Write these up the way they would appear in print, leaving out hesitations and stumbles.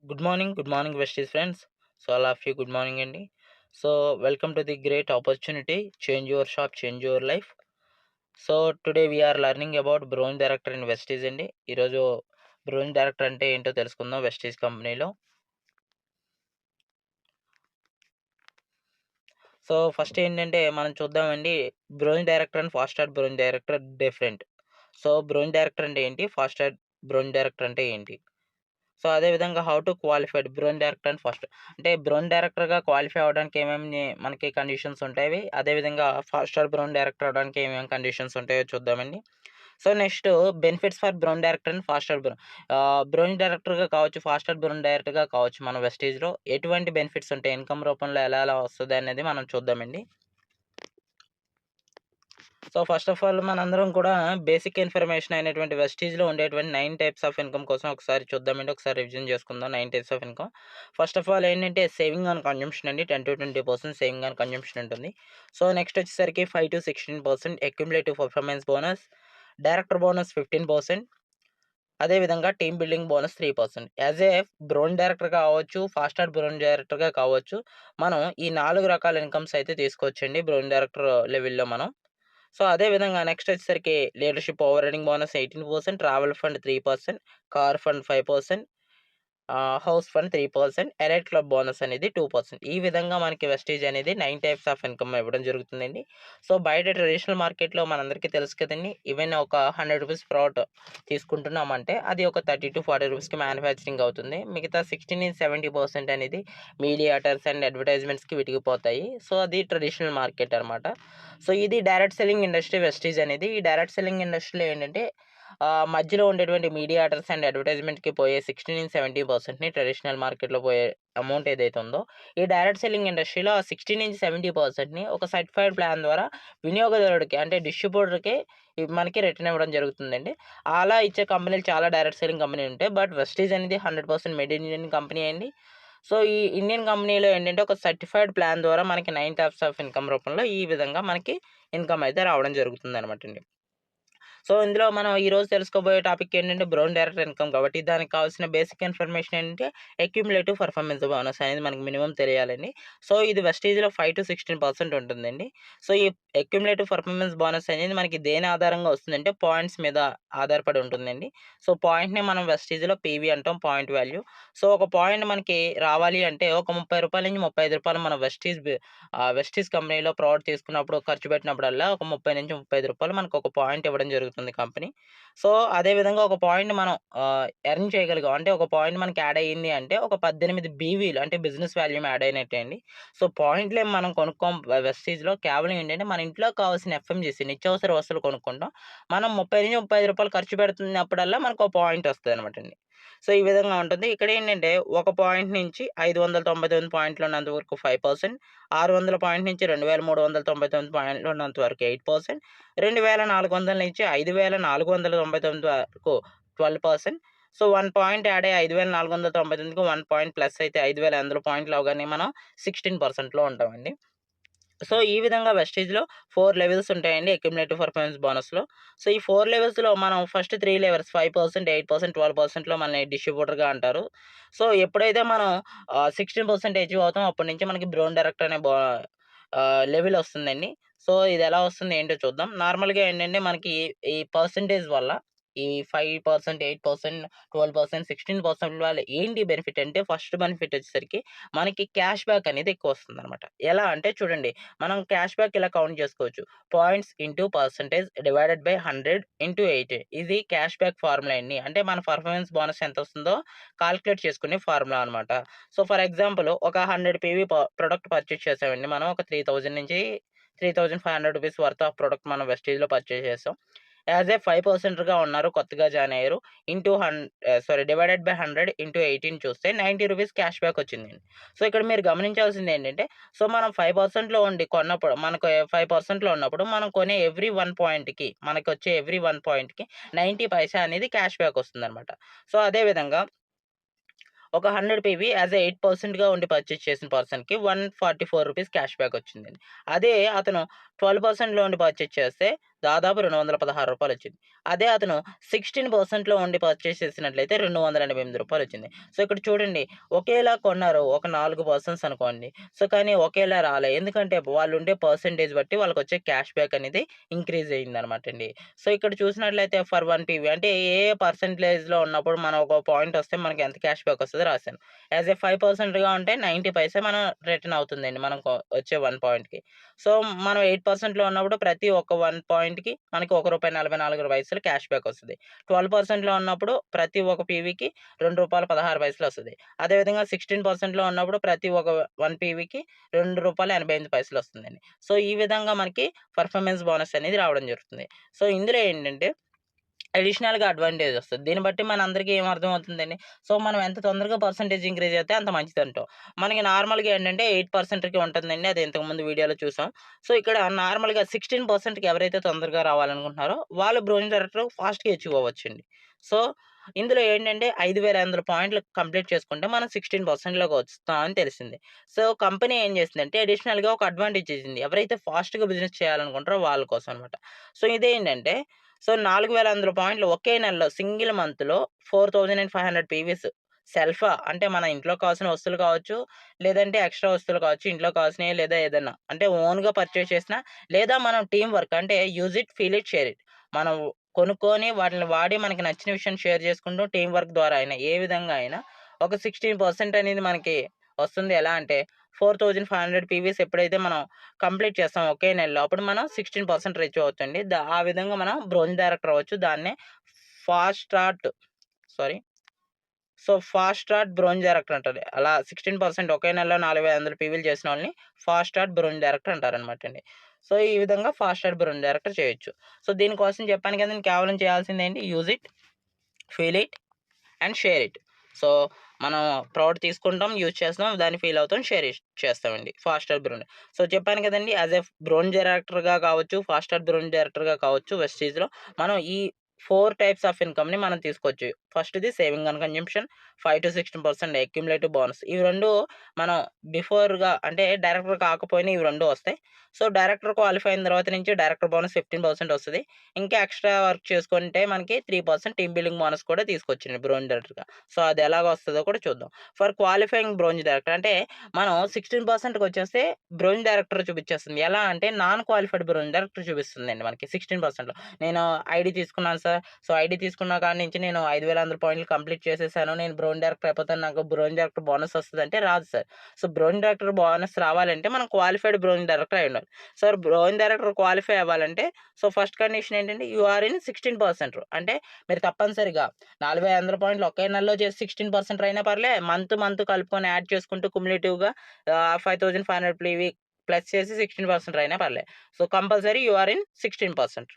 Good morning, Vesties friends. So, all of you, good morning, Andy. So, welcome to the great opportunity Change Your Shop, Change Your Life. So, today we are learning about Brewing Director in Vesties అండి. ఈరోజు brewing director అంటే ఏంటో తెలుసుకుందాం వెస్టీస్ కంపెనీలో. So, first ఏంటంటే మనం చూద్దామండి brewing director and fast start brewing director different. So, brewing director అంటే ఏంటి? ఫాస్ట్ స్టార్ట్ బ్రూయింగ్ డైరెక్టర్ అంటే ఏంటి? సో, అదే విధంగా how to qualified brewing director and fast అంటే బ్రూయింగ్ డైరెక్టర్‌గా క్వాలిఫై అవ్వడానికి ఏమేమి మనకి కండిషన్స్ ఉంటాయి. అదేవిధంగా ఫాస్టర్ బ్రౌన్ డైరెక్టర్ అవ్వడానికి ఏమేమి కండిషన్స్ ఉంటాయో చూద్దామండి. So, next benefits for brown director and foster brown డైరెక్టర్‌గా కావచ్చు, ఫాస్టర్ బ్రౌన్ డైరెక్టర్‌గా కావచ్చు మన వెస్టీజ్‌లో ఎటువంటి బెనిఫిట్స్ ఉంటాయి? ఇన్‌కమ్ రూపంలో ఎలా వస్తదనేది మనం చూద్దామండి. సో, ఫస్ట్ ఆఫ్ ఆల్ మనందరం కూడా బేసిక్ ఇన్ఫర్మేషన్ అయినటువంటి వెస్టీజ్‌లో ఉండేటువంటి 9 టైప్స్ ఆఫ్ ఇన్‌కమ్ కోసం ఒకసారి చూద్దామండి. ఒకసారి రివిజన్ చేసుకుందాం 9 types of income. First of all ఏంటంటే సేవింగ్ ఆన్ కన్జంప్షన్ అండి. 10-20% సేవింగ్ ఆన్ కన్జంప్షన్ ఉంటుంది. సో, నెక్స్ట్ వచ్చేసరికి 5-16% accumulative performance bonus, director bonus 15%, అదేవిధంగా team building bonus 3%. As a brown డైరెక్టర్‌గా కావచ్చు, ఫాస్ట్ బ్రౌన్ డైరెక్టర్‌గా కావచ్చు, మనం ఈ 4 రకాల ఇన్‌కమ్స్ అయితే తీసుకోవచ్చండి బ్రౌన్ డైరెక్టర్ లెవెల్‌లో మనం. సో, అదే విధంగా నెక్స్ట్ వచ్చేసరికి leadership over riding bonus 18%, travel fund 3%, car fund 5%, house fund 3%, elite club bonus అనేది 2%. ఈ విధంగా మనకి వెస్టీజ్ అనేది 9 టైప్స్ ఆఫ్ ఇన్‌కమ్ ఇవ్వడం జరుగుతుందండి. సో, బయట ట్రెడిషనల్ మార్కెట్‌లో మనందరికీ తెలుసు కదండీ! ఈవెన్ ఒక రూ. 100 ప్రోడక్ట్ తీసుకుంటున్నామంటే అది ఒక ₹30-40కి మ్యానుఫ్యాక్చరింగ్ అవుతుంది. మిగతా 60-70% అనేది మీడియేటర్స్ అండ్ అడ్వర్టైజ్మెంట్స్‌కి వీటికి పోతాయి. సో, అది ట్రెడిషనల్ మార్కెట్ అనమాట. సో, ఇది డైరెక్ట్ సెల్లింగ్ ఇండస్ట్రీ వెస్టీజ్ అనేది. ఈ డైరెక్ట్ సెల్లింగ్ ఇండస్ట్రీలో ఏంటంటే మధ్యలో ఉండేటువంటి మీడియేటర్స్ అండ్ అడ్వర్టైజ్మెంట్‌కి పోయే 60-70%ని ట్రెడిషనల్ మార్కెట్‌లో పోయే అమౌంట్ ఏదైతే ఉందో, ఈ డైరెక్ట్ సెల్లింగ్ ఇండస్ట్రీలో ఆ 60-70%ని ఒక సర్టిఫైడ్ ప్లాన్ ద్వారా వినియోగదారుడికి అంటే డిస్ట్రిబ్యూటర్‌కి మనకి రిటర్న్ ఇవ్వడం జరుగుతుందండి. అలా ఇచ్చే కంపెనీలు చాలా డైరెక్ట్ సెల్లింగ్ కంపెనీలు ఉంటాయి. బట్ వెస్టీజ్ అనేది 100% మేడ్ ఇన్ ఇండియన్ కంపెనీ అండి. సో, ఈ ఇండియన్ కంపెనీలో ఏంటంటే ఒక సర్టిఫైడ్ ప్లాన్ ద్వారా మనకి 9 టైప్స్ ఆఫ్ ఇన్‌కమ్ రూపంలో ఈ విధంగా మనకి ఇన్‌కమ్ అయితే రావడం జరుగుతుందనమాటండి. సో, ఇందులో మనం ఈరోజు తెలుసుకోబోయే టాపిక్ ఏంటంటే బ్రౌన్ డైరెక్టర్ ఇన్‌కమ్ కాబట్టి దానికి కావాల్సిన బేసిక్ ఇన్ఫర్మేషన్ ఏంటంటే అక్యుములేటివ్ పర్ఫార్మెన్స్ బోనస్ అనేది మనకు మినిమమ్ తెలియాలండి. సో, ఇది వెస్టీజ్‌లో 5-16% ఉంటుందండి. సో, ఈ అక్యుములేటివ్ పర్ఫార్మెన్స్ బోనస్ అనేది మనకి దేని ఆధారంగా వస్తుందంటే పాయింట్స్ మీద ఆధారపడి ఉంటుందండి. సో, పాయింట్‌ని మనం వెస్టీజ్‌లో పీవీ అంటాం, పాయింట్ వాల్యూ. సో, ఒక పాయింట్ మనకి రావాలి అంటే ఒక రూ. 30 నుంచి రూ. 35 మన వెస్టీజ్ కంపెనీలో ప్రోడక్ట్ తీసుకున్నప్పుడు ఖర్చు పెట్టినప్పుడల్లా ఒక రూ. 30-35 మనకు ఒక పాయింట్ ఇవ్వడం జరుగుతుంది కంపెనీ. సో, అదే విధంగా ఒక పాయింట్ మనం ఎర్న్ చేయగలిగాం. అంటే ఒక పాయింట్ మనకి యాడ్ అయ్యింది అంటే ఒక 18 బీవీలు అంటే బిజినెస్ వాల్యూమ్ యాడ్ అయినట్టే అండి. సో, పాయింట్‌లేం మనం కొనుక్కోం వెస్టీజ్‌లో కేవలం ఏంటంటే మన ఇంట్లో కావాల్సిన ఎఫ్ఎంజీసీ నిత్యావసర వస్తువులు కొనుక్కుంటాం. మనం రూ. 30-35 ఖర్చు పెడుతున్నప్పుడల్లా మనకో పాయింట్ వస్తదనమాటండి. సో, ఈ విధంగా ఉంటుంది. ఇక్కడేంటంటే ఒక పాయింట్ నుంచి 599 పాయింట్లు ఉన్నంత వరకు 5%, 600 పాయింట్ నుంచి 2399 పాయింట్లు ఉన్నంత వరకు 8%, 2400 నుంచి 5499 వరకు 12%. సో, 1 పాయింట్ యాడ్ అయ్యి 5499కి 1 పాయింట్ ప్లస్ అయితే 5800 పాయింట్లు అవ్వగానే మనం 16%లో ఉంటామండి. సో, ఈ విధంగా వెస్టీజ్‌లో 4 లెవెల్స్ ఉంటాయండి అక్యుములేటివ్ పర్ఫార్మెన్స్ బోనస్‌లో. సో, ఈ 4 లెవెల్స్‌లో మనం ఫస్ట్ 3 లెవెల్స్ 5%, 8%, 12%లో మనల్ని డిస్ట్రిబ్యూటర్‌గా అంటారు. సో, ఎప్పుడైతే మనం 16% అచీవ్ అవుతామో అప్పటి నుంచి మనకి బ్రౌన్ డైరెక్టర్ అనే లెవెల్ వస్తుందండి. సో, ఇదెలా వస్తుంది ఏంటో చూద్దాం. నార్మల్‌గా ఏంటంటే మనకి ఈ పర్సెంటేజ్ వల్ల ఈ 5%, 8%, 12%, 16% వల్ల ఏంటి బెనిఫిట్ అంటే ఫస్ట్ బెనిఫిట్ వచ్చేసరికి మనకి క్యాష్ బ్యాక్ అనేది ఎక్కువొస్తుందనమాట. ఎలా అంటే చూడండి, మనం క్యాష్ బ్యాక్ ఇలా కౌంట్ చేసుకోవచ్చు. Points into percentage divided by 100 into 8 ఇది క్యాష్ బ్యాక్ ఫార్ములా అండి. అంటే మన పర్ఫార్మెన్స్ బోనస్ ఎంతొస్తుందో కాలిక్యులేట్ చేసుకునే ఫార్ములా అనమాట. సో, ఫర్ ఎగ్జాంపుల్ ఒక 100 పీవీ ప్రొడక్ట్ పర్చేజ్ చేసామండి మనం. ఒక 3000 నుంచి 3500 రూపీస్ వర్త్ ఆఫ్ ప్రొడక్ట్ మనం వెస్టీజ్‌లో పర్చేజ్ చేసాం. యాస్ ఏ 5%గా ఉన్నారు. కొత్తగా జాయిన్ అయ్యారు. డివైడెడ్ బై 100 ఇంటూ 18 చూస్తే రూ. 90 క్యాష్ బ్యాక్ వచ్చిందండి. సో, ఇక్కడ మీరు గమనించాల్సిందేంటంటే, సో, మనం 5%లో ఉండి కొన్నప్పుడు మనకు 5%లో ఉన్నప్పుడు మనం కొనే ఎవ్రీ 1 పాయింట్‌కి మనకొచ్చే ఎవ్రీ 1 పాయింట్‌కి 90 పైసా అనేది క్యాష్ బ్యాక్ వస్తుందనమాట. సో, అదే విధంగా ఒక 100 పీవీ యాస్ ఎ 8%గా ఉండి పర్చేజ్ చేసిన పర్సన్‌కి రూ. 144 క్యాష్ బ్యాక్ వచ్చిందండి. అదే అతను 12%లో ఉండి పర్చేజ్ చేస్తే దాదాపు రూ. 216 వచ్చింది. అదే అతను 16%లో ఉండి పర్చేస్ చేసినట్లయితే రూ. 288 వచ్చింది. సో, ఇక్కడ చూడండి ఒకేలా కొన్నారు. ఒక 4 పర్సన్స్ అనుకోండి. సో, కానీ ఒకేలా రాలే. ఎందుకంటే వాళ్ళుండే పర్సెంటేజ్ బట్టి వాళ్ళకొచ్చే క్యాష్ బ్యాక్ అనేది ఇంక్రీజ్ అయిందనమాటండి. సో, ఇక్కడ చూసినట్లయితే ఫర్ 1 పీవీ అంటే ఏ పర్సెంటేజ్‌లో ఉన్నప్పుడు మనం ఒక పాయింట్ వస్తే మనకి ఎంత క్యాష్ బ్యాక్ వస్తదో రాసాను. యాస్ ఎ 5%గా ఉంటే 90 పైసే మనం రిటర్న్ అవుతుందండి మనకు వచ్చే 1 పాయింట్‌కి. సో, మనం 8%లో ఉన్నప్పుడు ప్రతి ఒక్క 1 పాయింట్‌కి మనకి రూ. 1.44 క్యాష్ బ్యాక్ వస్తది. 12%లో ఉన్నప్పుడు ప్రతి ఒక్క పీవీకి రూ. 2.16 వస్తది. అదేవిధంగా 16%లో ఉన్నప్పుడు ప్రతి ఒక 1 పీవీకి రూ. 2.85 వస్తుందండి. సో, ఈ విధంగా మనకి పర్ఫార్మెన్స్ బోనస్ అనేది రావడం జరుగుతుంది. సో, ఇందులో ఏంటంటే అడిషనల్‌గా అడ్వాంటేజ్ వస్తది. దీన్ని బట్టి మనందరికీ ఏం అర్థమవుతుందండి. సో, మనం ఎంత తొందరగా పర్సెంటేజ్ ఇంక్రీజ్ అయితే అంత మంచిదంటాం. మనకి నార్మల్‌గా ఏంటంటే 8%కి ఉంటుందండి. అది ఇంతకుముందు వీడియోలో చూసాం. సో, ఇక్కడ నార్మల్‌గా 16%కి ఎవరైతే తొందరగా రావాలనుకుంటున్నారో వాళ్ళు బ్రోంజ్ డైరెక్టర్ ఫాస్ట్‌గా అచీవ్ అవ్వచ్చండి. సో, ఇందులో ఏంటంటే 5,500 పాయింట్లు కంప్లీట్ చేసుకుంటే మనం 16%లోకి వస్తాం అని తెలిసింది. సో, కంపెనీ ఏం చేసిందంటే అడిషనల్‌గా ఒక అడ్వాంటేజ్ ఇచ్చింది. ఎవరైతే ఫాస్ట్‌గా బిజినెస్ చేయాలనుకుంటారో వాళ్ళ కోసం అనమాట. సో, ఇదేంటంటే 4,500 పాయింట్లు ఒకే నెలలో సింగిల్ మంత్‌లో 4,500 పీవీస్ సెల్ఫా అంటే మన ఇంట్లో కావాల్సిన వస్తువులు కావచ్చు, లేదంటే ఎక్స్‌ట్రా వస్తువులు కావచ్చు, ఇంట్లో కావాల్సినయి లేదా ఏదన్నా అంటే ఓన్‌గా పర్చేజ్ చేసినా, లేదా మనం టీమ్ వర్క్ అంటే use it, feel it, share it. మనం కొనుక్కొని వాటిని వాడి మనకి నచ్చిన విషయం షేర్ చేసుకుంటూ టీమ్ వర్క్ ద్వారా అయినా ఏ విధంగా అయినా ఒక 16% అనేది మనకి వస్తుంది. ఎలా అంటే 4,500 పీవీస్ ఎప్పుడైతే మనం కంప్లీట్ చేస్తాం ఒకే నెలలో. అప్పుడు మనం 16% రీచ్ అవ్వచ్చండి. ఆ విధంగా మనం బ్రోంజ్ డైరెక్టర్ అవ్వచ్చు. దాన్నే fast start sorry. Fast start bronze director అంటారు. అలా 16% ఒకే నెలలో 4,500 పీవీలు చేసిన వాళ్ళని ఫాస్ట్ స్టార్ట్ బ్రోంజ్ డైరెక్టర్ అంటారనమాటండి. సో, ఈ విధంగా ఫాస్ట్ స్టార్ట్ బ్రోంజ్ డైరెక్టర్ చేయొచ్చు. సో, దీనికోసం చెప్పాను కదండీ కేవలం చేయాల్సిందేంటి use it, feel it and share it. So, మనం ప్రోడక్ట్ తీసుకుంటాం, యూజ్ చేస్తాం, దాన్ని ఫీల్ అవుతాం, షేర్ చేస్తామండి. ఫాస్టర్ బ్రోన్. సో, చెప్పాను కదండీ యాస్ ఎ బ్రోన్ డైరెక్టర్‌గా కావచ్చు, ఫాస్టర్ బ్రోన్ డైరెక్టర్‌గా కావచ్చు వెస్టీజ్‌లో మనం ఈ 4 టైప్స్ ఆఫ్ ఇన్‌కమ్‌ని మనం తీసుకోవచ్చు. ఫస్ట్‌ది saving and consumption, 5-16% accumulative bonus. ఇవి 2 మనం బిఫోర్‌గా అంటే డైరెక్టర్ కాకపోయినా ఇవి 2 వస్తాయి. సో, డైరెక్టర్ క్వాలిఫై అయిన తర్వాత నుంచి డైరెక్టర్ బోనస్ 15% వస్తది. ఇంకా ఎక్స్‌ట్రా వర్క్ చేసుకుంటే మనకి 3% టీమ్ బిల్డింగ్ బోనస్ కూడా తీసుకోవచ్చండి బ్రోంజ్ డైరెక్టర్‌గా. సో, అది ఎలాగొస్తదో కూడా చూద్దాం. ఫర్ క్వాలిఫైయింగ్ బ్రోంజ్ డైరెక్టర్ అంటే మనం 16%కొచ్చేస్తే బ్రోంజ్ డైరెక్టర్ చూపిచ్చేస్తుంది. ఎలా అంటే నాన్ క్వాలిఫైడ్ బ్రోంజ్ డైరెక్టర్ చూపిస్తుందండి మనకి 16%లో. నేను ఐడీ తీసుకున్నాను సార్. సో, ఐడీ తీసుకున్న కాడి నుంచి నేను 5,500 పాయింట్లు కంప్లీట్ చేసేసాను. నేను బ్రోంజ్ డైరెక్టర్ అయిపోతాను. నాకు బ్రోంజ్ డైరెక్టర్ బోనస్ వస్తదంటే రాదు sir. So, bronze director bonus రావాలంటే మనం క్వాలిఫైడ్ బ్రోంజ్ డైరెక్టర్ అయ్యుండాలి. సార్ బ్రోంజ్ డైరెక్టర్ క్వాలిఫై అవ్వాలంటే ఫస్ట్ కండిషన్ ఏంటంటే యూ ఆర్ ఇన్ 16% అంటే మీరు తప్పనిసరిగా 4,500 పాయింట్లు ఒకే నెలలో చేసి 16% అయినా పర్లే. మంత్ కలుపుకొని యాడ్ చేసుకుంటూ క్యుములేటివ్‌గా 5,500 పీవీ ప్లస్ చేసి 16% అయినా పర్లే. So, compulsory you are in 16%.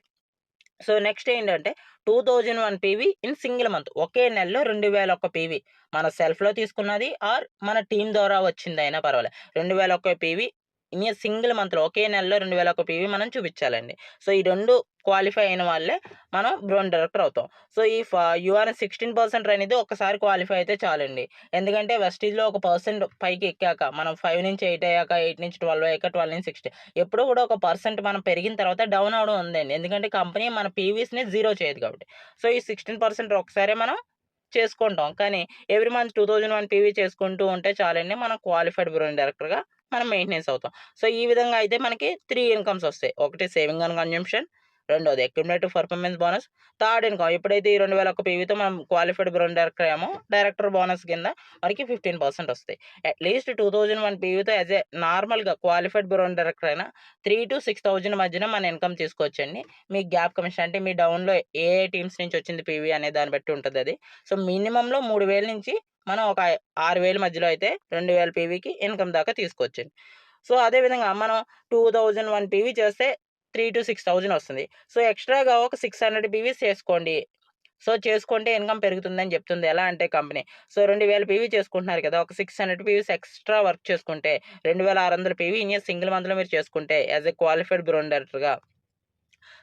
So, next ఏంటంటే 2001 పీవీ ఇన్ సింగిల్ మంత్. ఒకే నెలలో 2001 పీవీ. మన సెల్ఫ్‌లో తీసుకున్నది ఆర్ మన టీమ్ ద్వారా వచ్చిందైనా పర్వాలే. 2001 పీవీ ఇన్ ఎ సింగిల్ మంత్‌లో ఒకే నెలలో 2001 పీవీ మనం చూపించాలండి. సో, ఈ 2 క్వాలిఫై అయిన వాళ్ళే మనం బ్రోన్ డైరెక్టర్ అవుతాం. సో, ఈ యూఆర్ 16% అనేది ఒక్కసారి క్వాలిఫై అయితే చాలండి. ఎందుకంటే వెస్టీజ్‌లో ఒక పర్సెంట్ పైకి ఎక్కాక మనం 5 నుంచి 8 అయ్యాక, 8 నుంచి 12 అయ్యాక, 12 నుంచి 16 ఎప్పుడూ కూడా ఒక పర్సెంట్ మనం పెరిగిన తర్వాత డౌన్ అవ్వడం ఉందండి. ఎందుకంటే కంపెనీ మన పీవీస్‌ని జీరో చేయదు కాబట్టి. సో, ఈ 16% ఒకసారే మనం చేసుకుంటాం. కానీ ఎవ్రీ మంత్ 2001 పీవీ చేసుకుంటూ ఉంటే చాలండి. మనం క్వాలిఫైడ్ బ్రోన్ డైరెక్టర్‌గా మనం మెయింటెనెన్స్ అవుతాం. సో, ఈ విధంగా అయితే మనకి 3 ఇన్‌కమ్స్ వస్తాయి. ఒకటి సేవింగ్ అండ్ కన్జంప్షన్, రెండోది accumulative performance bonus, third income ఎప్పుడైతే ఈ 2001 పీవీతో మనం క్వాలిఫైడ్ బ్రోన్ డైరెక్టర్ అయ్యామో డైరెక్టర్ బోనస్ కింద మనకి 15% వస్తాయి. అట్‌లీస్ట్ 2001 పీవీతో యాస్ ఎ నార్మల్‌గా క్వాలిఫైడ్ బ్రోన్ డైరెక్టర్ అయినా 3,000-6,000 మధ్యన మన ఇన్‌కమ్ తీసుకోవచ్చండి. మీ గ్యాప్ కమిషన్ అంటే మీ డౌన్‌లో ఏ టీమ్స్ నుంచి వచ్చింది పీవీ అనే దాన్ని బట్టి ఉంటదది. సో, మినిమమ్‌లో 3,000 నుంచి మనం ఒక 6,000 మధ్యలో అయితే 2,000 పీవీకి ఇన్‌కమ్ దాకా తీసుకోవచ్చండి. సో, అదే విధంగా మనం 2001 పీవీ చేస్తే 3,000-6,000 వస్తుంది. సో, ఎక్స్‌ట్రాగా ఒక 600 పీవీస్ చేసుకోండి. సో, చేసుకుంటే ఇన్‌కమ్ పెరుగుతుందని చెప్తుంది. ఎలా అంటే కంపెనీ. సో, 2,000 పీవీ చేసుకుంటున్నారు కదా! ఒక 600 పీవీస్ ఎక్స్‌ట్రా వర్క్ చేసుకుంటే 2,600 పీవీ ఇన్ ఎ సింగిల్ మంత్‌లో మీరు చేసుకుంటే యాస్ ఎ క్వాలిఫైడ్ బ్రోన్ డైరెక్టర్‌గా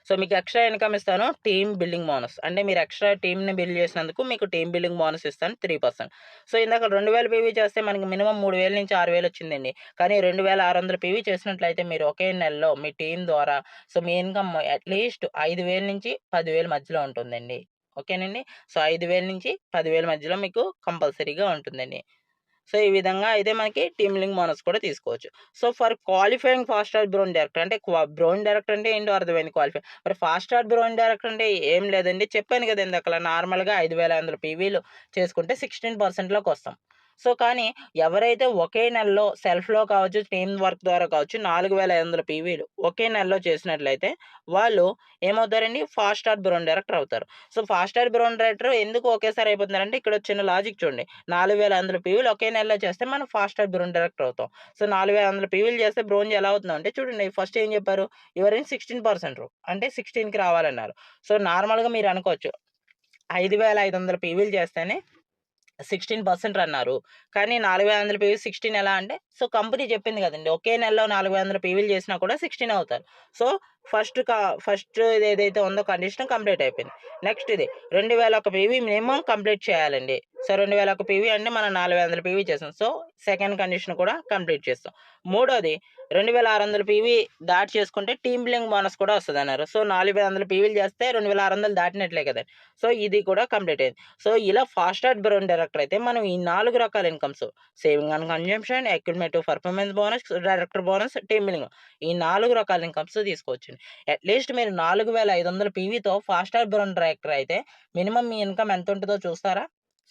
సో మీకు ఎక్స్ట్రా ఇన్కమ్ ఇస్తాను టీమ్ బిల్డింగ్ బోనస్. అంటే మీరు ఎక్స్ట్రా టీమ్‌ని బిల్డ్ చేసినందుకు మీకు టీమ్ బిల్డింగ్ బోనస్ ఇస్తాను 3%. సో ఇందాక 2000 పీవీ చేస్తే మనకి మినిమమ్ 3000 నుంచి 6000 వచ్చిందండి. కానీ 2600 పీవీ చేసినట్లయితే మీరు ఒకే నెలలో మీ టీమ్ ద్వారా సో మీ ఇన్కమ్ అట్‌లీస్ట్ 5000 నుంచి 10,000 మధ్యలో ఉంటుందండి. ఓకేనండి. సో 5000 నుంచి 10,000 మధ్యలో మీకు కంపల్సరీగా ఉంటుందండి. సో ఈ విధంగా అయితే మనకి టీమ్ లింక్ బోనస్ కూడా తీసుకోవచ్చు. So for qualifying fast star bronze director అంటే బ్రోన్ డైరెక్టర్ అంటే ఏంటో అర్థమైంది క్వాలిఫై. మరి ఫాస్ట్ స్టార్ బ్రోన్ డైరెక్టర్ అంటే ఏం లేదండి. చెప్పాను కదా ఇందాకలా నార్మల్‌గా 5500 పీవీలు చేసుకుంటే 16%లోకి వస్తాం. సో కానీ ఎవరైతే ఒకే నెలలో సెల్ఫ్‌లో కావచ్చు, టీమ్ వర్క్ ద్వారా కావచ్చు 4500 పీవీలు ఒకే నెలలో చేసినట్లయితే వాళ్ళు ఏమవుతారండి ఫాస్ట్ స్టార్ బ్రోన్ డైరెక్టర్ అవుతారు. So fast star bronze director ఎందుకు ఒకేసారి అయిపోతున్నారంటే ఇక్కడ చిన్న లాజిక్ చూడండి. 4500 పీవీలు ఒకే నెలలో చేస్తే మనం ఫాస్ట్ స్టార్ బ్రోన్ డైరెక్టర్ అవుతాం. సో 4500 పీవీలు చేస్తే బ్రోంజ్ ఎలా అవుతుందంటే చూడండి ఫస్ట్ ఏం చెప్పారు? యువర్ ఇన్ 16% అంటే 16కి రావాలన్నారు. సో నార్మల్‌గా మీరు అనుకోవచ్చు 5500 పీవీలు చేస్తేనే 16% అన్నారు. కానీ 4500 పీవీ 16 ఎలా అంటే సో కంపెనీ చెప్పింది కదండీ. ఒకే నెలలో 4500 పీవీలు చేసినా కూడా 16 అవుతారు. సో ఫస్ట్ ఇదేదైతే ఉందో కండిషన్ కంప్లీట్ అయిపోయింది. నెక్స్ట్ ఇది 2001 పీవీ మినిమమ్ కంప్లీట్ చేయాలండి. సో 2001 పీవీ అంటే మనం 4500 పీవీ చేసాం. సో సెకండ్ కండిషన్ కూడా కంప్లీట్ చేస్తాం. మూడోది 2600 పీవీ దాటి చేసుకుంటే టీమ్ బిల్డింగ్ బోనస్ కూడా వస్తదన్నారు. సో 4500 పీవీలు చేస్తే 2600 దాటినట్లే కదండీ. సో ఇది కూడా కంప్లీట్ అయింది. సో ఇలా ఫాస్ట్ స్టార్ బ్రోన్ డైరెక్టర్ అయితే మనం ఈ 4 రకాల incomes saving and consumption, accumulative performance bonus, director bonus, team building ఈ 4 రకాల ఇన్కమ్స్ తీసుకోవచ్చండి. అట్‌లీస్ట్ మీరు 4500 పీవీతో ఫాస్ట్ స్టార్ బ్రోన్ డైరెక్టర్ అయితే మినిమమ్ మీ ఇన్కమ్ ఎంత ఉంటదో చూస్తారా?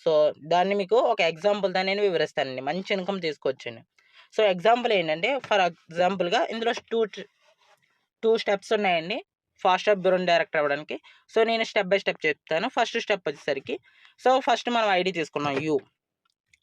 సో దాన్ని మీకు ఒక ఎగ్జాంపుల్‌తో నేను వివరిస్తానండి. మంచి ఇన్కమ్ తీసుకోవచ్చండి. సో ఎగ్జాంపుల్ ఏంటంటే ఫర్ ఎగ్జాంపుల్‌గా ఇందులో 2 స్టెప్స్ ఉన్నాయండి. ఫాస్ట్ స్టార్ బ్రోన్ డైరెక్టర్ అవ్వడానికి. సో నేను స్టెప్ బై స్టెప్ చెప్తాను. ఫస్ట్ స్టెప్ వచ్చేసరికి సో ఫస్ట్ మనం ఐడీ తీసుకున్నాం యూ.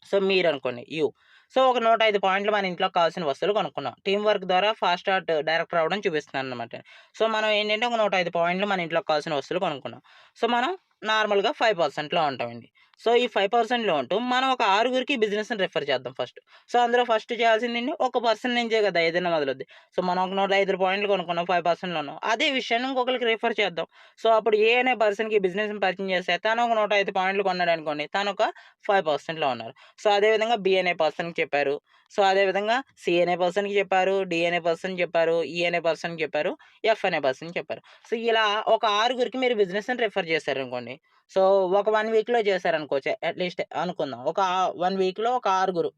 సో మీరనుకోండి యూ. సో ఒక 105 పాయింట్లు మన ఇంట్లోకి కావాల్సిన వస్తువులు కొనుక్కున్నాం. టీమ్ వర్క్ ద్వారా ఫాస్ట్ స్టార్ డైరెక్టర్ అవ్వడం చూపిస్తున్నానన్నమాట. సో మనం ఏంటంటే ఒక 105 పాయింట్లు మన ఇంట్లోకి కావాల్సిన వస్తువులు కొనుక్కున్నాం. సో మనం నార్మల్‌గా 5%లో ఉంటామండి. సో ఈ 5%లో ఉంటూ మనం ఒక ఆరుగురికి బిజినెస్‌ని రిఫర్ చేద్దాం ఫస్ట్. సో అందులో ఫస్ట్ చేయాల్సిందేంటి ఒక పర్సన్ నుంచే కదా ఏదైనా మొదలవుద్ది. సో మనం ఒక 105 పాయింట్లు కొనుక్కున్నాం 5%లో ఉన్నాం. అదే విషయాన్ని ఇంకొకరికి రిఫర్ చేద్దాం. సో అప్పుడు ఏ అనే పర్సన్‌కి బిజినెస్‌ని పరిచయం చేస్తే తను ఒక 105 పాయింట్లు కొన్నాడనుకోండి. తను ఒక 5%లో ఉన్నారు. సో అదేవిధంగా బి అనే పర్సన్‌కి చెప్పారు. సో అదేవిధంగా సి అనే పర్సన్‌కి చెప్పారు. డి అనే పర్సన్‌కి చెప్పారు. ఈ అనే పర్సన్‌కి చెప్పారు. ఎఫ్ అనే పర్సన్‌కి చెప్పారు. సో ఇలా ఒక ఆరుగురికి మీరు బిజినెస్‌ని రిఫర్ చేశారనుకోండి. సో ఒక 1 వీక్‌లో చేశారనుకోవచ్చు అట్‌లీస్ట్ అనుకుందాం. ఒక 1 వీక్‌లో ఒక ఆరుగురు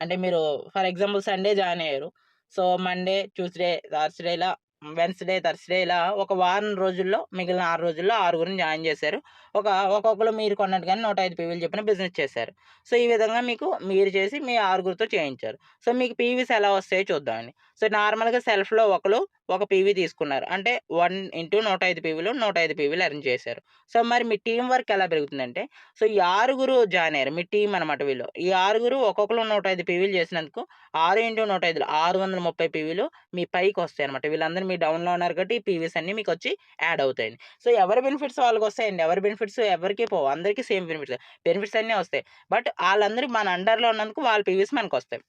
అంటే మీరు ఫర్ ఎగ్జాంపుల్ సండే జాయిన్ అయ్యారు. సో మండే, ట్యూస్‌డే, థర్స్‌డే ఇలా వెడ్నెస్‌డే, థర్స్‌డే ఇలా ఒక వారం రోజుల్లో మిగిలిన 6 రోజుల్లో ఆరుగురిని జాయిన్ చేశారు. ఒక్కొక్కళ్ళు మీరు కొన్నట్టుగానే 105 పీవీలు చొప్పున బిజినెస్ చేశారు. సో ఈ విధంగా మీరు చేసి మీ ఆరుగురితో చేయించారు. సో మీకు పీవీస్ ఎలా వస్తాయో చూద్దామండి. సో నార్మల్‌గా సెల్ఫ్‌లో ఒక పీవీ తీసుకున్నారు. అంటే 1 ఇంటూ 105 పీవీలు 105 పీవీలు ఎర్న్ చేశారు. సో మరి మీ టీమ్ వర్క్ ఎలా పెరుగుతుందంటే సో ఈ ఆరుగురు జాయిన్ అయ్యారు. మీ టీమ్ అనమాట వీళ్ళు. ఈ ఆరుగురు ఒక్కొక్కళ్ళు 105 పీవీలు చేసినందుకు 6 ఇంటూ 105 630 పీవీలు మీ పైకొస్తాయన్నమాట. వీళ్ళందరూ మీ డౌన్‌లో ఉన్నారు కాబట్టి ఈ పీవీస్ అన్నీ మీకొచ్చి యాడ్ అవుతాయండి. సో ఎవరి బెనిఫిట్స్ వాళ్ళకొస్తాయండి. ఎవరి బెనిఫిట్స్ ఎవరికీ పోవు. అందరికీ సేమ్ బెనిఫిట్స్. బెనిఫిట్స్ అన్నీ వస్తాయి. బట్ ఆళ్ళందరూ మన అండర్‌లో ఉన్నందుకు వాళ్ళ పీవీస్ మనకొస్తాయి.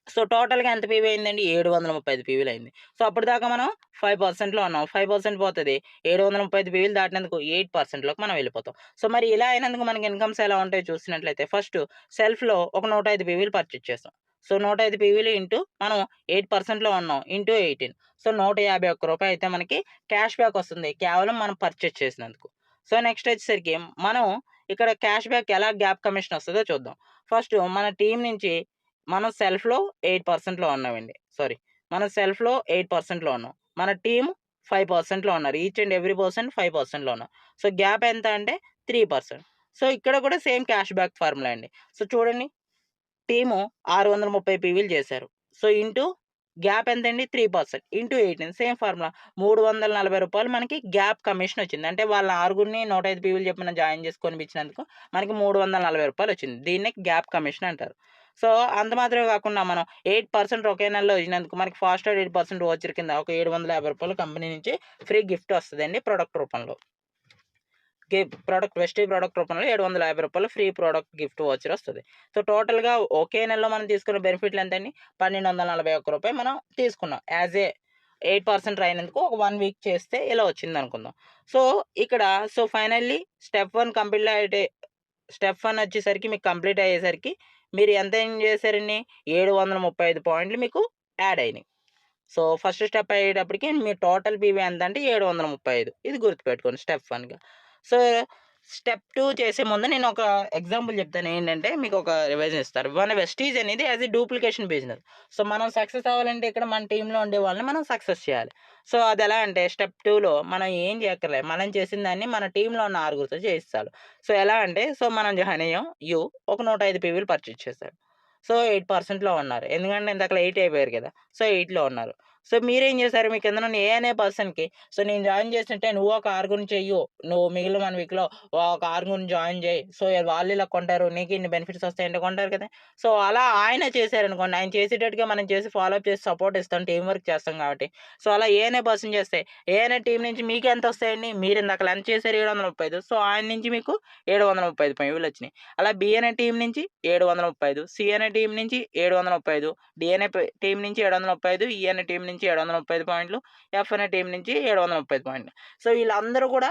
సో టోటల్‌గా ఎంత పీవీ అయిందండి? 735 పీవీలు అయింది. సో అప్పటిదాకా మనం 5%లో ఉన్నాం. 5% పోతది. 735 పీవీలు దాటినందుకు 8%లోకి మనం వెళ్ళిపోతాం. సో మరి ఇలా అయినందుకు మనకి ఇన్కమ్స్ ఎలా ఉంటాయో చూసినట్లయితే ఫస్ట్ సెల్ఫ్‌లో ఒక 105 పీవీలు పర్చేజ్ చేస్తాం. సో 105 పీవీలు ఇంటూ మనం 8%లో ఉన్నాం. ఇంటూ 18 సో రూ. 151 అయితే మనకి క్యాష్ బ్యాక్ వస్తుంది. కేవలం మనం పర్చేజ్ చేసినందుకు. సో నెక్స్ట్ వచ్చేసరికి మనం ఇక్కడ క్యాష్ బ్యాక్ ఎలా గ్యాప్ కమిషన్ వస్తదో చూద్దాం. ఫస్ట్ మన టీమ్ నుంచి మనం సెల్ఫ్‌లో 8%లో ఉన్నామండి. సారీ. మనం సెల్ఫ్‌లో 8%లో ఉన్నాం. మన టీమ్ 5%లో ఉన్నారు. ఈచ్ అండ్ ఎవ్రీ పర్సన్ 5%లో ఉన్నారు. సో గ్యాప్ ఎంత అంటే 3%. సో ఇక్కడ కూడా సేమ్ క్యాష్ బ్యాక్ ఫార్ములా అండి. సో చూడండి టీము 630 పీవీలు చేశారు. సో ఇంటూ గ్యాప్ ఎంతండి 3% ఇంటూ 18 సేమ్ ఫార్ములా రూ. 340 మనకి గ్యాప్ కమిషన్ వచ్చింది. అంటే వాళ్ళ ఆరుగురిని 105 పీవీలు చొప్పున జాయిన్ చేసి కొనిపించినందుకు మనకి రూ. 340 వచ్చింది. దీన్నే గ్యాప్ కమిషన్ అంటారు. సో అంత మాత్రమే కాకుండా మనం 8% ఒకే నెలలో ఇచ్చినందుకు మనకి ఫాస్ట్‌గా 8% వోచర్ కింద ఒక రూ. 750 కంపెనీ నుంచి ఫ్రీ గిఫ్ట్ వస్తదండి ప్రొడక్ట్ రూపంలో. వెస్టీజ్ ప్రోడక్ట్ రూపంలో రూ. 750 ఫ్రీ ప్రోడక్ట్ గిఫ్ట్ వోచర్ వస్తది. సో టోటల్‌గా ఒకే నెలలో మనం తీసుకున్న బెనిఫిట్‌లు ఎంతండి? రూ. 1,241 మనం తీసుకున్నాం. యాజ్ ఏ 8% అయినందుకు ఒక 1 వీక్ చేస్తే ఇలా వచ్చిందనుకుందాం. సో, ఇక్కడ ఫైనల్లీ స్టెప్ 1 కంప్లీట్ అయితే స్టెప్ 1 వచ్చేసరికి మీకు కంప్లీట్ అయ్యేసరికి మీరు ఎంత ఎర్న్ చేశారండి? 735 పాయింట్లు మీకు యాడ్ అయినాయి. సో, ఫస్ట్ స్టెప్ అయ్యేటప్పటికి మీ టోటల్ పీవీ ఎంతంటే 735 ఇది గుర్తుపెట్టుకోండి స్టెప్ 1గా. సో, స్టెప్ 2 చేసే ముందు నేను ఒక ఎగ్జాంపుల్ చెప్తాను. ఏంటంటే మీకు ఒక రివిజన్ ఇస్తారు. మన వెస్టీజ్ అనేది as a duplication business. So, మనం సక్సెస్ అవ్వాలంటే ఇక్కడ మన టీమ్‌లో ఉండే వాళ్ళని మనం సక్సెస్ చేయాలి. సో, అదెలా అంటే స్టెప్ 2లో మనం ఏం చేయక్కర్లేదు. మనం చేసిన దాన్ని మన టీమ్‌లో ఉన్న ఆరుగురితో చేయిస్తాడు. సో, ఎలా అంటే మనం జాయిన్ అయ్యాం. ఒక 105 పీవీలు పర్చేజ్ చేశాడు. సో, 8%లో ఉన్నారు. ఎందుకంటే ఇందాకల 8 అయిపోయారు కదా! సో, 8లో ఉన్నారు. సో, మీరేం చేశారు? మీ కిందనున్న ఏ అనే పర్సన్‌కి నేను జాయిన్ చేసినట్టే నువ్వు ఒక ఆరుగురిని చెయ్యు. నువ్వు మిగిలిన 1 వీక్‌లో ఒక ఆరుగురిని జాయిన్ చేయి. సో, వాళ్ళు ఇలా కొంటారు. నీకు ఇన్ని బెనిఫిట్స్ వస్తాయంటే కొంటారు కదా! సో, అలా ఆయన చేశారనుకోండి. ఆయన చేసేటట్టుగా మనం చేసి ఫాలో అప్ చేసి సపోర్ట్ ఇస్తాం. టీమ్ వర్క్ చేస్తాం కాబట్టి. సో, అలా ఏ అనే పర్సన్ చేస్తే ఏ అనే టీమ్ నుంచి మీకు ఎంత వస్తాయండి? మీరు ఇందాకల ఎంత చేశారు? 735. సో, ఆయన నుంచి మీకు 735 పైవులొచ్చినాయి. అలా బి అనే టీమ్ నుంచి 735, సి అనే టీమ్ నుంచి 735, డి అనే టీమ్ నుంచి 735, ఈ అనే టీమ్ నుంచి 735 పాయింట్లు, ఎఫ్ అనే టీమ్ నుంచి 735 పాయింట్లు. సో, వీళ్ళందరూ కూడా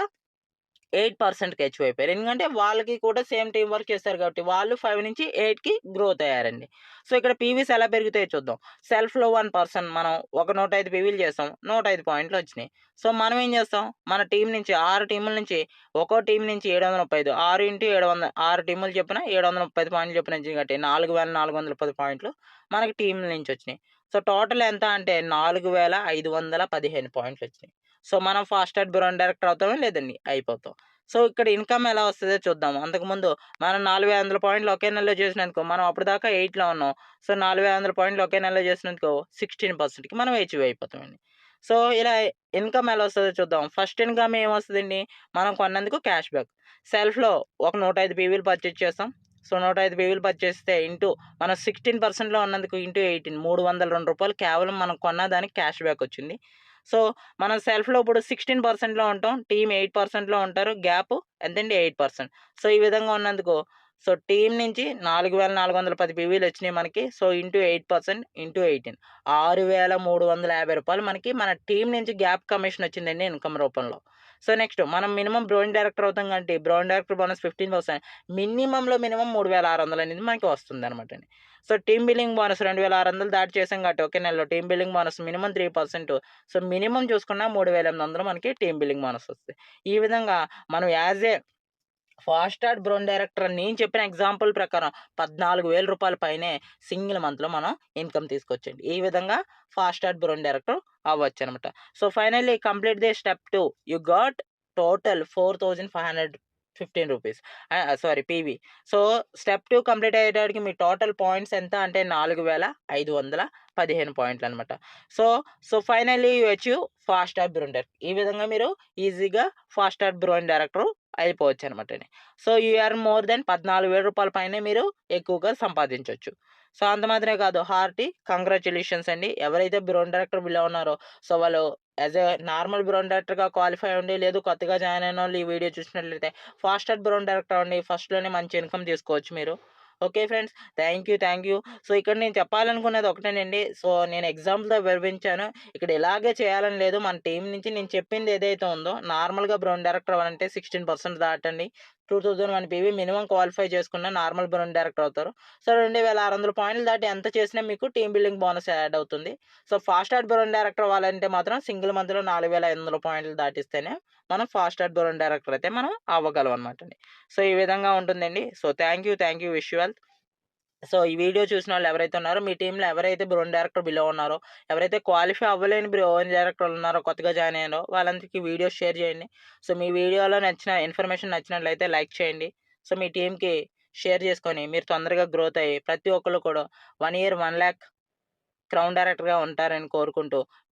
8%కి అచీవ్ అయిపోయారు. ఎందుకంటే వాళ్ళకి కూడా సేమ్ టీమ్ వర్క్ చేస్తారు కాబట్టి వాళ్ళు 5 నుంచి 8కి గ్రోత్ అయ్యారండి. సో, ఇక్కడ పీవీస్ ఎలా పెరుగుతాయో చూద్దాం. సెల్ఫ్‌లో 1 పర్సన్ మనం ఒక 105 పీవీలు చేసాం. 105 పాయింట్లు వచ్చినాయి. సో, మనం ఏం చేస్తాం? మన టీమ్ నుంచి 6 టీముల నుంచి ఒక్కో టీమ్ నుంచి 735 6 ఇంటూ 700 6 టీములు చొప్పున 735 పాయింట్లు చొప్పున వచ్చినాయి కాబట్టి 4410 పాయింట్లు మనకి టీముల నుంచి వచ్చినాయి. సో, టోటల్ ఎంత అంటే 4515 పాయింట్లు వచ్చినాయి. సో, మనం ఫాస్టర్ బ్రౌన్ డైరెక్టర్ అవుతామా? లేదండి అయిపోతాం. సో, ఇక్కడ ఇన్‌కమ్ ఎలా వస్తదో చూద్దాము. అంతకుముందు మనం 4500 పాయింట్లు ఒకే నెలలో చేసినందుకు మనం అప్పటిదాకా 8లో ఉన్నాం. సో, 4500 పాయింట్లు ఒకే నెలలో చేసినందుకు 16%కి మనం అచీవ్ అయిపోతామండి. సో, ఇలా ఇన్‌కమ్ ఎలా వస్తదో చూద్దాం. ఫస్ట్ ఇన్‌కమ్ ఏమొస్తదండి? మనం కొన్నందుకు క్యాష్ బ్యాక్. సెల్ఫ్‌లో ఒక 105 పీవీలు పర్చేజ్ చేస్తాం. సో, 105 పీవీలు పర్చేజ్ చేస్తే మనం 16%లో ఉన్నందుకు ఇంటూ 18 రూ. 302 కేవలం మనం కొన్న దానికి క్యాష్ బ్యాక్ వచ్చింది. సో, మనం సెల్ఫ్‌లో ఇప్పుడు 16%లో ఉంటాం. టీమ్ 8%లో ఉంటారు. గ్యాప్ ఎంతండి? 8%. సో, ఈ విధంగా ఉన్నందుకు టీమ్ నుంచి 4410 పీవీలొచ్చినాయి మనకి. సో, ఇంటూ 8% ఇంటూ 18 రూ. 6350 మనకి మన టీమ్ నుంచి గ్యాప్ కమిషన్ వచ్చిందండి ఇన్‌కమ్ రూపంలో. సో, నెక్స్ట్ మనం మినిమమ్ బ్రౌన్ డైరెక్టర్ అవుతాం కాబట్టి బ్రౌన్ డైరెక్టర్ బోనస్ 15% మినిమమ్‌లో మినిమమ్ 3600 అనేది మనకి వస్తుందనమాటండి. సో, టీమ్ బిల్లింగ్ బోనస్ 2600 దాటి చేసాం కాబట్టి ఒకే నెలలో team billing bonus minimum 3%. So, minimum చూసుకున్న 3800 మనకి టీమ్ బిల్లింగ్ బోనస్ వస్తాయి. ఈ విధంగా మనం యాజ్ ఏ ఫాస్టార్ట్ బ్రౌన్ డైరెక్టర్ నేను చెప్పిన ఎగ్జాంపుల్ ప్రకారం రూ. 14,000 పైనే సింగిల్ మంత్‌లో మనం ఇన్‌కమ్ తీసుకోవచ్చండి. ఈ విధంగా ఫాస్టార్ట్ బ్రౌన్ డైరెక్టర్ అవ్వచ్చనమాట. So, finally complete the step 2 you got total 4515 rupees. Sorry PV. So, step 2 complete అయ్యేటప్పటికి మీ టోటల్ పాయింట్స్ ఎంత అంటే 4515 పాయింట్లనమాట. Finally you achieve fast start bronze director. ఈ విధంగా మీరు ఈజీగా ఫాస్టార్ట్ బ్రౌన్ డైరెక్టర్ అయిపోవచ్చనమాటండి. So, you earn more then రూ. 14,000 పైనే మీరు ఎక్కువగా సంపాదించొచ్చు. సో, అంత మాత్రమే కాదు హార్టీ కంగ్రాచ్యులేషన్స్ అండి. ఎవరైతే బ్రౌన్ డైరెక్టర్ బిలో ఉన్నారో వాళ్ళు యాజ్ ఎ నార్మల్ బ్రౌన్ డైరెక్టర్‌గా క్వాలిఫై అవ్వండి. లేదు కొత్తగా జాయిన్ అయినోళ్ళు ఈ వీడియో చూసినట్లయితే ఫాస్టార్ట్ బ్రౌన్ డైరెక్టర్ అవ్వండి. ఫస్ట్‌లోనే మంచి ఇన్‌కమ్ తీసుకోవచ్చు మీరు. Okay friends. Thank you. So, ఇక్కడ నేను చెప్పాలనుకున్నది ఒకటేనండి. సో, నేను ఎగ్జాంపుల్‌తో వివరించాను. ఇక్కడ ఇలాగే చేయాలని లేదు. మన టీమ్ నుంచి నేను చెప్పింది ఏదైతే ఉందో నార్మల్‌గా బ్రౌన్ డైరెక్టర్ అవ్వాలంటే 16% దాటండి. 2001 పీవీ మినిమమ్ క్వాలిఫై చేసుకున్న నార్మల్ బ్రౌన్ డైరెక్టర్ అవుతారు. సో, 2600 పాయింట్లు దాటి ఎంత చేసినా మీకు టీమ్ బిల్డింగ్ బోనస్ యాడ్ అవుతుంది. సో, ఫాస్టార్ట్ బ్రౌన్ డైరెక్టర్ అవ్వాలంటే మాత్రం సింగిల్ మంత్‌లో 4500 పాయింట్లు దాటిస్తేనే మనం ఫాస్టార్ట్ బ్రౌన్ డైరెక్టర్ అయితే మనం అవ్వగలం అనమాటండి. సో, ఈ విధంగా ఉంటుందండి. So, thank you. Wish you well. So, ఈ వీడియో చూసినోళ్ళు ఎవరైతే ఉన్నారో మీ టీమ్‌లో ఎవరైతే బ్రౌన్ డైరెక్టర్ బిలో ఉన్నారో, ఎవరైతే క్వాలిఫై అవ్వలేని బ్రౌన్ డైరెక్టర్లు ఉన్నారో కొత్తగా జాయిన్ అయ్యారో వాళ్ళందరికీ వీడియో షేర్ చేయండి. సో, మీ వీడియోలో నచ్చిన ఇన్ఫర్మేషన్ నచ్చినట్లయితే లైక్ చేయండి. సో, మీ టీమ్‌కి షేర్ చేసుకొని మీరు తొందరగా గ్రోత్ అయ్యి ప్రతి ఒక్కళ్ళు కూడా 1 ఇయర్ 1,00,000 క్రౌన్ డైరెక్టర్‌గా ఉంటారని కోరుకుంటూ